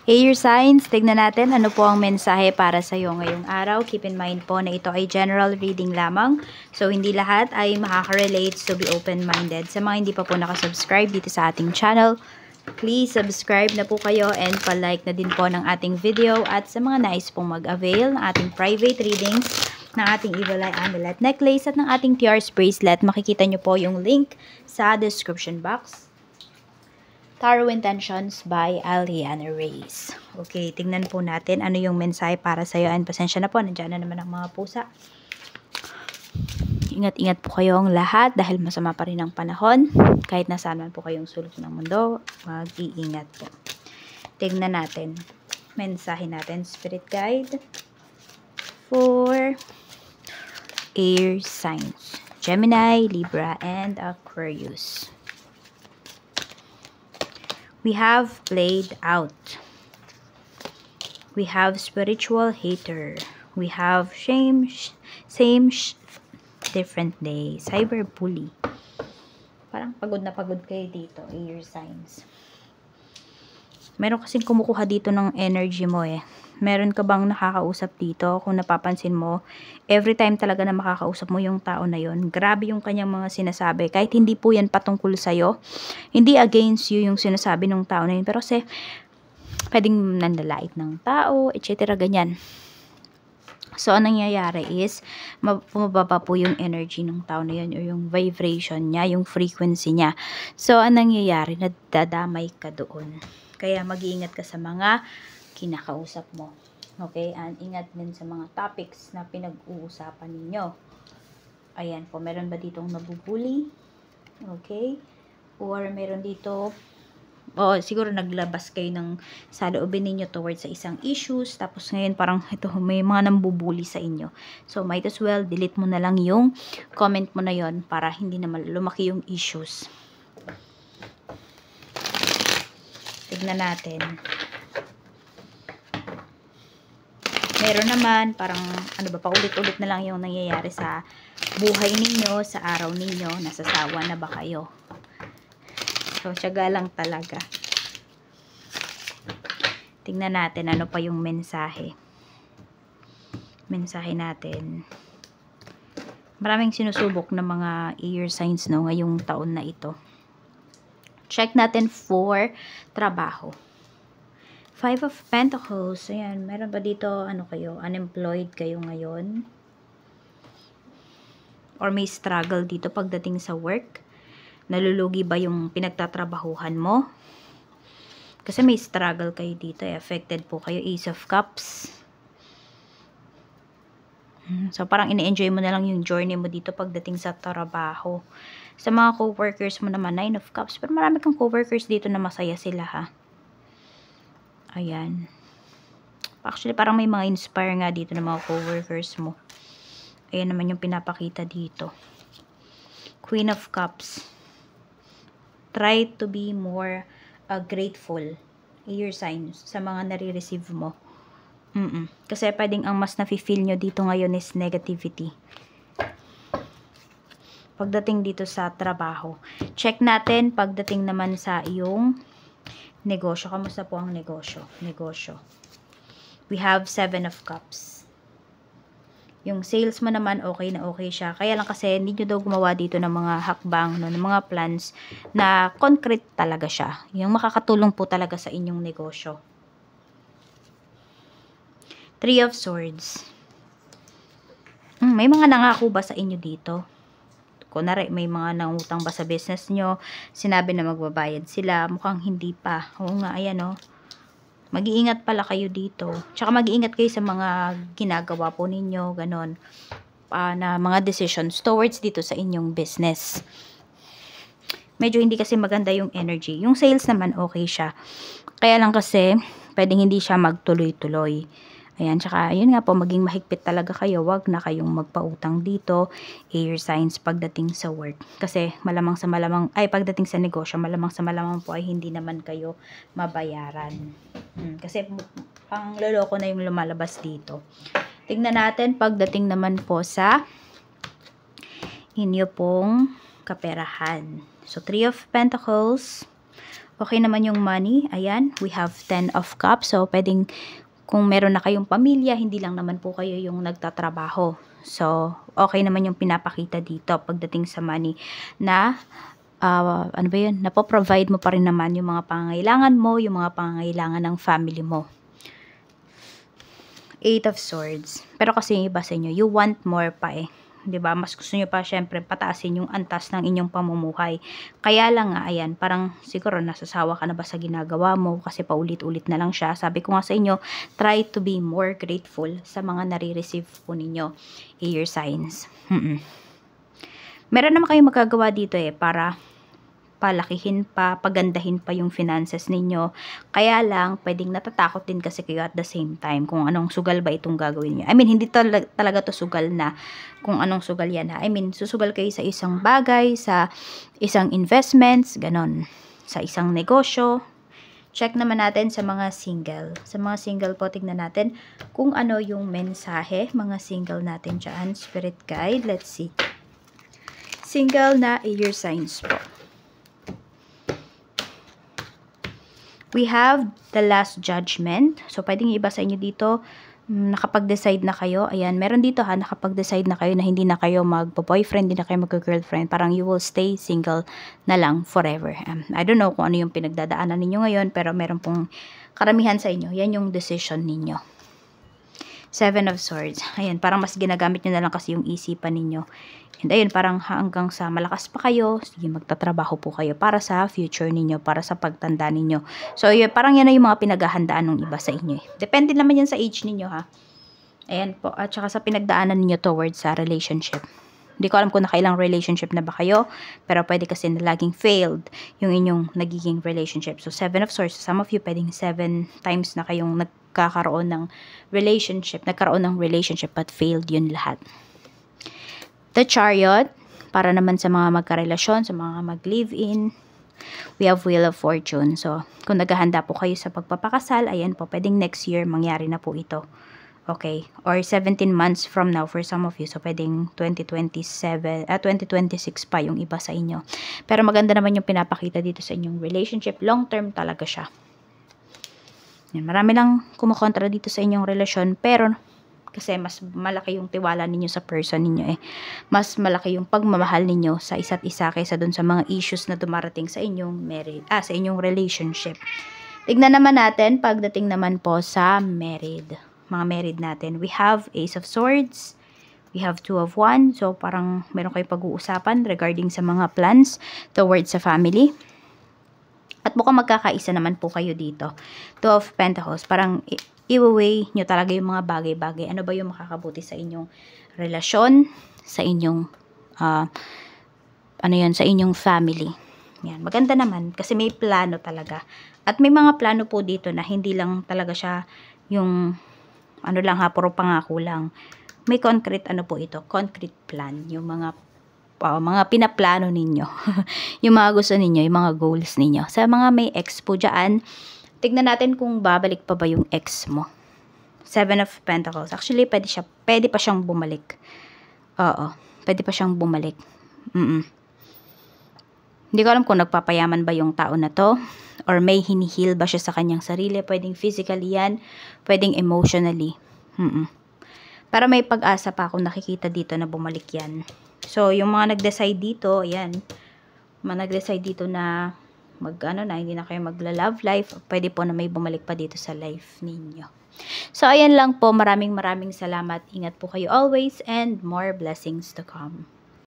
Air signs, tignan natin ano po ang mensahe para sa iyo ngayong araw. Keep in mind po na ito ay general reading lamang. So, hindi lahat ay makaka-relate, so be open-minded. Sa mga hindi pa po nakasubscribe dito sa ating channel, please subscribe na po kayo and pa-like na din po ng ating video. At sa mga nais pong mag-avail ng ating private readings, ng ating Evil Eye Amulet Necklace at ng ating Tears Bracelet, makikita nyo po yung link sa description box. Tarot Intentions by Aliana Reyes. Okay, tingnan po natin ano yung mensahe para sa iyo. And pasensya na po, nandiyan na naman ang mga pusa. Ingat-ingat po kayong lahat dahil masama pa rin ang panahon. Kahit nasaan man po kayong sulok ng mundo, mag-iingat po. Tingnan natin. Mensahe natin, Spirit Guide. For air signs. Gemini, Libra, and Aquarius. We have played out. We have spiritual hater. We have different day. Cyber bully. Parang pagod na pagod kayo dito, air signs. Meron kasing kumukuha dito ng energy mo eh. Meron ka bang nakakausap dito? Kung napapansin mo, every time talaga na makakausap mo yung tao na yon, grabe yung kanyang mga sinasabi. Kahit hindi po yan patungkol sa'yo, hindi against you yung sinasabi ng tao na yun. Pero kasi, pwedeng nandalait ng tao, etc. ganyan. So, anong nangyayari is, bumababa po yung energy ng tao na yun, o yung vibration niya, yung frequency niya. So, anong nangyayari? Nadadamay ka doon. Kaya, mag-iingat ka sa mga kinakausap mo. Okay? And ingat din sa mga topics na pinag-uusapan ninyo. Ayan po. Meron ba ditong nabubuli? Okay? Or meron dito, siguro naglabas kayo ng saloobin ninyo towards sa isang issues. Tapos ngayon parang ito, may mga nambubuli sa inyo. So, might as well, delete mo na lang yung comment mo na yon para hindi na lumaki yung issues. Tignan natin. Meron naman, parang, paulit-ulit na lang yung nangyayari sa buhay ninyo, sa araw ninyo, nasasawa na ba kayo? So, tiyaga lang talaga. Tingnan natin, ano pa yung mensahe. Mensahe natin. Maraming sinusubok na mga air signs, no, ngayong taon na ito. Check natin for trabaho. 5 of Pentacles. Ayan, meron ba dito, unemployed kayo ngayon? Or may struggle dito pagdating sa work? Nalulugi ba yung pinagtatrabahuhan mo? Kasi may struggle kayo dito. Affected po kayo. Ace of Cups. So, parang ine-enjoy mo na lang yung journey mo dito pagdating sa trabaho. Sa mga co-workers mo naman, 9 of Cups. Pero marami kang co-workers dito na masaya sila, ha? Ayan. Actually, parang may mga inspire nga dito ng mga co-workers mo. Ayan naman yung pinapakita dito. Queen of Cups. Try to be more grateful. Air signs sa mga nare-receive mo. Kasi pwedeng ang mas nafe-feel nyo dito ngayon is negativity. Pagdating dito sa trabaho. Check natin pagdating naman sa iyong negosyo. Kamusta po ang negosyo? We have 7 of Cups. Yung sales mo naman, okay na okay siya. Kaya lang kasi, hindi nyo daw gumawa dito ng mga hakbang, no, ng mga plans na concrete talaga siya. Yung makakatulong po talaga sa inyong negosyo. 3 of Swords. May mga nangako ba sa inyo dito? Kunwari, may mga nangutang ba sa business nyo? Sinabi na magbabayad sila. Mukhang hindi pa. Oo nga, ayan o. Mag-iingat pala kayo dito. Tsaka mag-iingat kayo sa mga ginagawa po ninyo. Ganon. Na mga decisions towards dito sa inyong business. Medyo hindi kasi maganda yung energy. Yung sales naman okay siya. Kaya lang kasi, pwedeng hindi siya magtuloy-tuloy. Ayan, tsaka yun nga po, maging mahigpit talaga kayo. Wag na kayong magpautang dito. Air signs pagdating sa work. Kasi malamang sa malamang, pagdating sa negosyo, malamang sa malamang po ay hindi naman kayo mabayaran. Kasi pang loloko na yung lumalabas dito. Tingnan natin pagdating naman po sa inyo pong kaperahan. So, 3 of Pentacles. Okay naman yung money. Ayan, we have 10 of cups. So, pwedeng kung meron na kayong pamilya, hindi lang naman po kayo yung nagtatrabaho. So, okay naman yung pinapakita dito pagdating sa money na ano ba yun? Napoprovide mo pa rin naman yung mga pangangailangan mo, yung mga pangangailangan ng family mo. 8 of Swords. Pero kasi yung iba sa inyo, you want more pa eh. 'Di ba? Mas gusto niyo pa syempre pataasin yung antas ng inyong pamumuhay. Kaya lang nga ayan, parang siguro nasasawa ka na ba sa ginagawa mo kasi paulit-ulit na lang siya. Sabi ko nga sa inyo, try to be more grateful sa mga nare-receive po ninyo, air signs. Meron naman kayong magagawa dito eh para palakihin pa, pagandahin pa yung finances ninyo. Kaya lang, pwedeng natatakot din kasi kayo at the same time kung anong sugal ba itong gagawin niyo. I mean, hindi talaga to sugal na kung anong sugal yan ha. I mean, susugal kayo sa isang bagay, sa isang investments, ganon. Sa isang negosyo. Check naman natin sa mga single. Sa mga single po, tignan natin kung ano yung mensahe, mga single natin dyan. Spirit guide, let's see. Single na air signs po. We have the last judgment. So, pwedeng iba sa inyo dito, nakapag-decide na kayo. Ayan, meron dito ha, nakapag-decide na kayo na hindi na kayo mag-boyfriend, hindi na kayo mag-girlfriend. Parang you will stay single na lang forever. I don't know kung ano yung pinagdadaanan ninyo ngayon, pero meron pong karamihan sa inyo. Yan yung decision ninyo. 7 of Swords. Ayan, parang mas ginagamit nyo na lang kasi yung isipan ninyo. And ayun, parang hanggang sa malakas pa kayo, sige, magtatrabaho po kayo para sa future ninyo, para sa pagtanda ninyo. So, yun, parang yan na yung mga pinaghahandaan ng iba sa inyo. Depende naman yan sa age ninyo, ha. Ayan po, at saka sa pinagdaanan ninyo towards sa relationship. Hindi ko alam kung nakailang relationship na ba kayo, pero pwede kasi na laging failed yung inyong nagiging relationship. So, 7 of Swords, some of you pwedeng 7 times na kayong nagkakaroon ng relationship, but failed yun lahat. The Chariot, para naman sa mga magkarelasyon, sa mga mag-live-in. We have Wheel of Fortune. So, kung naghahanda po kayo sa pagpapakasal, ayan po, pwedeng next year mangyari na po ito. Okay? Or 17 months from now for some of you. So, pwedeng 2026 pa yung iba sa inyo. Pero maganda naman yung pinapakita dito sa inyong relationship. Long term talaga siya. Yan, marami lang kumukontra dito sa inyong relasyon, pero kasi mas malaki yung tiwala ninyo sa person ninyo eh. Mas malaki yung pagmamahal ninyo sa isa't isa kaysa dun sa mga issues na dumarating sa inyong sa inyong relationship. Tignan naman natin pagdating naman po sa married. Mga married natin. We have Ace of Swords. We have 2 of Wands. So parang meron kayong pag-uusapan regarding sa mga plans towards sa family. At mukhang magkakaisa naman po kayo dito. 2 of Pentacles. Parang i-weigh nyo talaga yung mga bagay-bagay. Ano ba yung makakabuti sa inyong relasyon, sa inyong sa inyong family. Yan, maganda naman kasi may plano talaga. At may mga plano po dito na hindi lang talaga siya yung puro pangako lang. May concrete po ito, concrete plan, yung mga pinaplano ninyo. Yung mga gusto ninyo, yung mga goals ninyo. Sa mga may ex po dyan, tignan natin kung babalik pa ba yung ex mo. 7 of Pentacles. Actually, pwede pa siyang bumalik. Oo, pwede pa siyang bumalik. Hindi ko alam kung nagpapayaman ba yung tao na to, or may hinihil ba siya sa kanyang sarili. Pwedeng physically yan, pwedeng emotionally. Pero may pag-asa pa akong nakikita dito na bumalik yan. So, yung mga nag-decide dito, ayan, mga nag-decide dito na hindi na kayo magla-love life, pwede po na may bumalik pa dito sa life ninyo. So, ayan lang po. Maraming salamat. Ingat po kayo always and more blessings to come.